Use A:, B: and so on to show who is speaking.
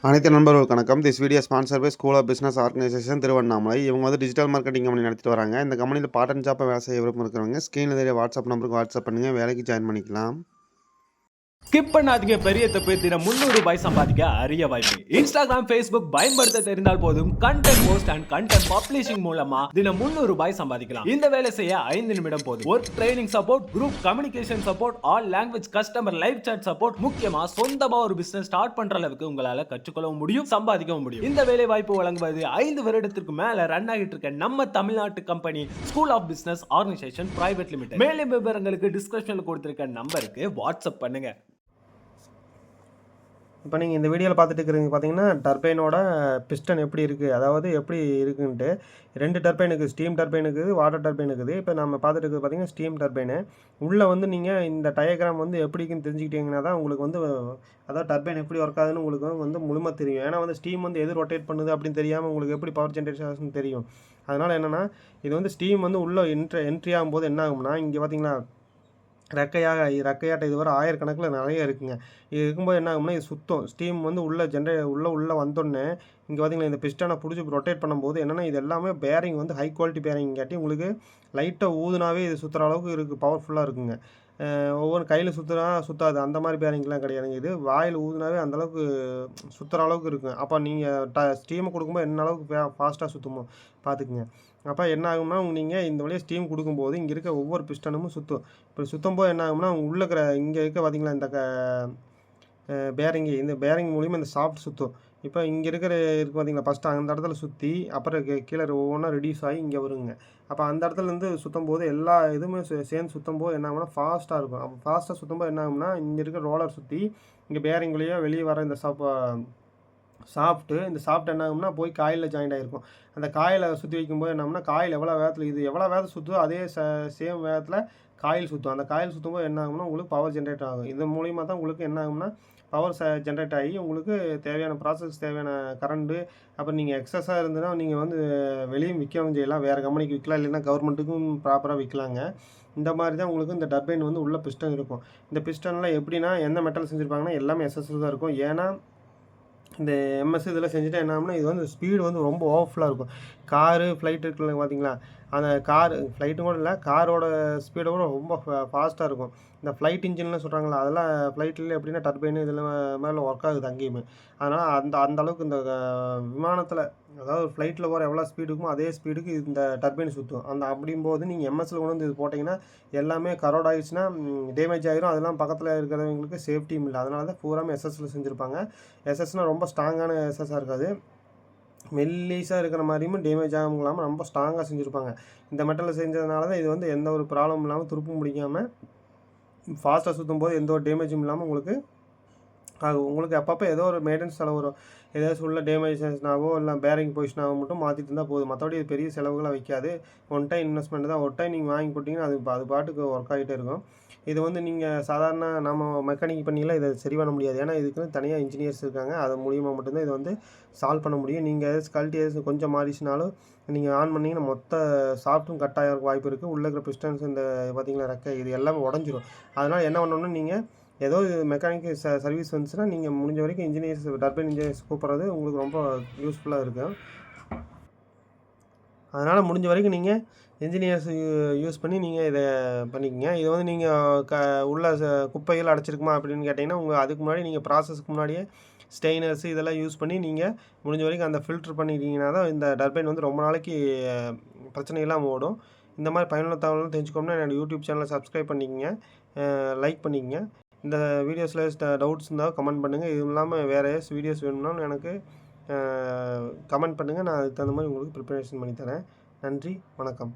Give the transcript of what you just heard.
A: அனைத்து நண்பர்களுக்கு வணக்கம். This video sponsor by school of business organisation Tiruvannamalai. இவங்க வந்து டிஜிட்டல் மார்க்கெட்டிங் கம்பெனி நடத்திட்டு வராங்க. இந்த கம்பெனியில் பார்ட் டைம் ஜாப்பாக வேலை செய்ய விருப்பம் இருக்கிறவங்க ஸ்க்ரீனில் தெரிய வாட்ஸ்அப் நம்பருக்கு வாட்ஸ்அப் பண்ணுங்கள், வேலைக்கு ஜாயின் பண்ணிக்கலாம்.
B: ஸ்கிப் பண்ணாதீங்க. பெரிய தப்பு. தினம் 300 ரூபாய் சம்பாதிக்க அரிய வாய்ப்பு. இன்ஸ்டாகிராம், ஃபேஸ்புக் பயன்படுத்த தெரிந்தால் போதும். Content post and content publishing மூலமா தினம் 300 ரூபாய் சம்பாதிக்கலாம். இந்த வேலை செய்ய 5 நிமிடம் போதும். Work training support, group communication support, all language customer live chat support, முக்கியமா சொந்தமா ஒரு பிசினஸ் ஸ்டார்ட் பண்ற அளவுக்கு உங்களால கற்றுக்கொள்ளவும் முடியும், சம்பாதிக்கவும் முடியும். இந்த வேலை வாய்ப்பு வழங்குவது 5 வருடத்திற்கு மேல ரன் ஆகிட்டு இருக்க நம்ம தமிழ்நாட்டு company school of business organisation private limited. மேலும் விவரங்களுக்கு டிஸ்கிரிப்ஷன்ல கொடுத்திருக்க நம்பருக்கு வாட்ஸ்அப் பண்ணுங்க.
C: இப்போ நீங்கள் இந்த வீடியோவில் பார்த்துட்டு இருக்கிறீங்க பார்த்தீங்கன்னா டர்பைனோட பிஸ்டன் எப்படி இருக்குது, அதாவது எப்படி இருக்குன்ட்டு 2 டர்பைன் இருக்குது. ஸ்டீம் டர்பைன் இருக்குது, வாட்டர் டர்பைன் இருக்குது. இப்போ நம்ம பார்த்துட்டு இருக்கிறது பார்த்தீங்கன்னா ஸ்டீம் டர்பைனு. உள்ளே வந்து நீங்கள் இந்த டயக்ராம் வந்து எப்படி இருக்குன்னு தெரிஞ்சுக்கிட்டீங்கன்னா தான் உங்களுக்கு வந்து அதாவது டர்பைன் எப்படி ஒர்க் ஆகுதுன்னு உங்களுக்கு வந்து முழுமை தெரியும். ஏன்னா வந்து ஸ்டீம் வந்து எது ரொட்டேட் பண்ணுது அப்படின்னு தெரியாமல் உங்களுக்கு எப்படி பவர் ஜென்ரேஷன் ஆகுதுன்னு தெரியும். அதனால் என்னென்னா இது வந்து ஸ்டீம் வந்து உள்ளே என்ட்ரி ஆகும்போது என்ன ஆகும்னா, இங்கே பார்த்தீங்கன்னா ரெக்கையாட்ட இது வரை ஆயிரக்கணக்கில் நிறைய இருக்குங்க. இது இருக்கும்போது என்ன ஆகும்னா இது சுத்தம். ஸ்டீம் வந்து உள்ளே வந்தோடனே இங்கே பார்த்தீங்கன்னா இந்த பிஸ்டனை பிடிச்சி ரொட்டேட் பண்ணும்போது என்னென்னா இது எல்லாமே பேரிங் வந்து ஹை குவாலிட்டி பேரிங் காட்டி உங்களுக்கு லைட்டாக ஊதுனாவே இது சுற்றுற அளவுக்கு இருக்குது, பவர்ஃபுல்லாக இருக்குங்க. ஒவ்வொரு கையில் சுற்றாது அந்த மாதிரி பேரிங்லாம் கிடையாதுங்க. இது வாயில் ஊதுனாவே அந்தளவுக்கு சுற்றுற அளவுக்கு இருக்கும். அப்போ நீங்கள் ஸ்டீமை கொடுக்கும்போது என்ன அளவுக்கு ஃபாஸ்ட்டாக சுற்றுமோ பார்த்துக்குங்க. அப்போ என்ன ஆகும்னா நீங்கள் இந்த வழியாக ஸ்டீம் கொடுக்கும்போது இங்கே இருக்க ஒவ்வொரு பிஸ்டனும் சுற்றும். இப்போ சுற்றும் போது என்ன ஆகும்னா உள்ளே இருக்கிற இங்கே இருக்க பார்த்திங்களா இந்த பேரிங்கு, இந்த பேரிங் மூலிமா இந்த சாஃப்ட் சுற்றும். இப்போ இங்கே இருக்குது பார்த்தீங்களா, ஃபஸ்ட்டு அந்த இடத்துல சுற்றி அப்புறம் கீழே ஒவ்வொன்றா ரெடியூஸ் ஆகி இங்கே வருங்க. அப்போ அந்த இடத்துலேருந்து சுற்றும் போது எல்லா இதுவுமே சேர்ந்து சுற்றும் போது என்ன ஆகும்னா ஃபாஸ்ட்டாக இருக்கும். அப்போ ஃபாஸ்ட்டாக சுற்றும் போது என்ன ஆகும்னா இங்கே இருக்க ரோலர் சுற்றி இங்கே பேரிங் வழியாக வெளியே வர இந்த இந்த சாஃப்ட் என்ன ஆகும்னா போய் காயிலில் ஜாயிண்ட் ஆகிருக்கும். அந்த காயிலை சுற்றி வைக்கும்போது என்ன ஆகும்னா காயில் எவ்வளோ வேகத்தில் சுற்றுதோ அதே சேம் வேகத்தில் காயில் சுற்றும். அந்த காயில் சுற்றும்போது என்ன ஆகும்னா உங்களுக்கு பவர் ஜென்ரேட் ஆகும். இது மூலிமா தான் உங்களுக்கு என்ன ஆகும்னா பவர் ஜென்ரேட் ஆகி உங்களுக்கு தேவையான ப்ராசஸ் தேவையான கரண்ட்டு அப்புறம் நீங்கள் எக்ஸஸாக இருந்ததுன்னா நீங்கள் வந்து வெளியும் விற்கவும் செய்யலாம், வேறு கம்பெனிக்கு விற்கலாம், இல்லைன்னா கவர்மெண்ட்டுக்கும் ப்ராப்பராக விற்கலாங்க. இந்த மாதிரி தான் உங்களுக்கு இந்த டர்பைன் வந்து உள்ள பிஸ்டன் இருக்கும். இந்த பிஸ்டனில் எப்படின்னா எந்த மெட்டல் செஞ்சுருப்பாங்கன்னா எல்லாமே எஸ்எஸ்எல் தான் இருக்கும். ஏன்னா இந்த எம்எஸ் இதில் செஞ்சுட்டா என்ன ஆகும்னா இது வந்து ஸ்பீடு வந்து ரொம்ப ஓவர்ஃபுல்லாக இருக்கும். காரு ஃப்ளைட் இருக்குல்ல பார்த்தீங்களா, அந்த ஃப்ளைட்டு கூட இல்லை, காரோட ஸ்பீடை கூட ரொம்ப ஃபாஸ்ட்டாக இருக்கும். இந்த ஃப்ளைட் இன்ஜின்லாம் சொல்கிறாங்களா, அதெல்லாம் ஃப்ளைட்டில் எப்படின்னா டர்பைனு இதில் மேலே ஒர்க் ஆகுது அங்கேயுமே. அதனால் அந்த அளவுக்கு இந்த விமானத்தில் அதாவது ஃப்ளைட்டில் போகிற எவ்வளோ ஸ்பீடு இருக்குமோ அதே ஸ்பீடுக்கு இந்த டர்பைன் சுற்றும். அப்படிங்கும்போது நீங்கள் எம்எஸ்சில் கொண்டு வந்து இது போட்டிங்கன்னா எல்லாமே கரோட் ஆகிடுச்சுன்னா டேமேஜ் ஆகிரும். அதெல்லாம் பக்கத்தில் இருக்கிறவங்களுக்கு சேஃப்டியும் இல்லை. அதனால தான் பூராமே எஸ்எஸ்சில் செஞ்சுருப்பாங்க. எஸ்எஸ்னால் ரொம்ப ஸ்ட்ராங்கான எஸ்எஸ்ஸாக இருக்காது, மெல்லிஸாக இருக்கிற மாதிரியும் டேமேஜ் ஆகாமல் இல்லாமல் ரொம்ப ஸ்ட்ராங்காக செஞ்சுருப்பாங்க. இந்த மெட்டலில் செஞ்சதுனால தான் இது வந்து எந்த ஒரு ப்ராப்ளம் இல்லாமல் துருப்பு முடிக்காமல் ஃபாஸ்ட்டாக சுற்றும் போது எந்த ஒரு டேமேஜும் இல்லாமல் உங்களுக்கு உங்களுக்கு அப்பப்போ ஏதோ ஒரு மெயின்டெனன்ஸ் செலவு வரும். ஏதாச்சும் உள்ள டேமேஜஸ்னாவோ இல்லை பேரிங் பொசிஷனாவோ மட்டும் மாற்றிட்டு இருந்தால் போதும். மற்றபடி இது பெரிய செலவுகளாக வைக்காது. ஒன் டைம் இன்வெஸ்ட்மெண்ட் தான். ஒரு டைம் நீங்கள் வாங்கி போட்டிங்கன்னா அது பாட்டுக்கு ஒர்க் ஆகிட்டே இருக்கும். இது வந்து நீங்கள் சாதாரண நம்ம மெக்கானிக் பண்ணிலாம் இதை சரி பண்ண முடியாது. ஏன்னா இதுக்குன்னு தனியாக இன்ஜினியர்ஸ் இருக்காங்க. அது மூலியமாக மட்டும்தான் இதை வந்து சால்வ் பண்ண முடியும். நீங்கள் ஏதாச்சும் கழட்டி கொஞ்சம் மாறிச்சுனாலும் நீங்கள் ஆன் பண்ணிங்கன்னா மொத்த சாஃப்ட்டும் கட் ஆகிற வாய்ப்பு இருக்குது. உள்ளே இருக்கிற பிஸ்டன்ஸ் இந்த பார்த்தீங்களா ரெக்கை இது எல்லாமே உடஞ்சிரும். அதனால் என்ன பண்ணணும்னா நீங்கள் ஏதோ மெக்கானிக் சர்வீஸ் வந்துச்சுன்னா நீங்கள் முடிஞ்ச வரைக்கும் இன்ஜினியர்ஸ் டர்பைன் இன்ஜினியர்ஸ் கூப்பிட்றது உங்களுக்கு ரொம்ப யூஸ்ஃபுல்லாக இருக்கும். அதனால் முடிஞ்ச வரைக்கும் நீங்கள் இன்ஜினியர்ஸ் யூஸ் பண்ணி நீங்கள் இதை பண்ணிக்கோங்க. இதை வந்து நீங்கள் உள்ள குப்பைகள் அடைச்சிருக்குமா அப்படின்னு கேட்டிங்கன்னா அதுக்கு முன்னாடி நீங்கள் ப்ராசஸ்க்கு முன்னாடியே ஸ்டெயினர்ஸ் இதெல்லாம் யூஸ் பண்ணி நீங்கள் முடிஞ்ச வரைக்கும் அந்த ஃபில்ட்ரு பண்ணிக்கிட்டிங்கன்னா தான் இந்த டர்பைன் வந்து ரொம்ப நாளைக்கு பிரச்சனை இல்லாமல் ஓடும். இந்த மாதிரி பயனுள்ள தகவலாம் தெரிஞ்சுக்கோம்னா என்னோடய யூடியூப் சேனலை சப்ஸ்கிரைப் பண்ணிக்கங்க, லைக் பண்ணிக்கங்க. இந்த வீடியோஸில் டவுட்ஸ் இருந்தால் கமெண்ட் பண்ணுங்கள். இது இல்லாமல் வேறு ஏதாச்சும் வீடியோஸ் வேணும்னாலும் எனக்கு கமெண்ட் பண்ணுங்கள். நான் அதுக்கு தகுந்த மாதிரி உங்களுக்கு ப்ரிப்பரேஷன் பண்ணித்தரேன். நன்றி, வணக்கம்.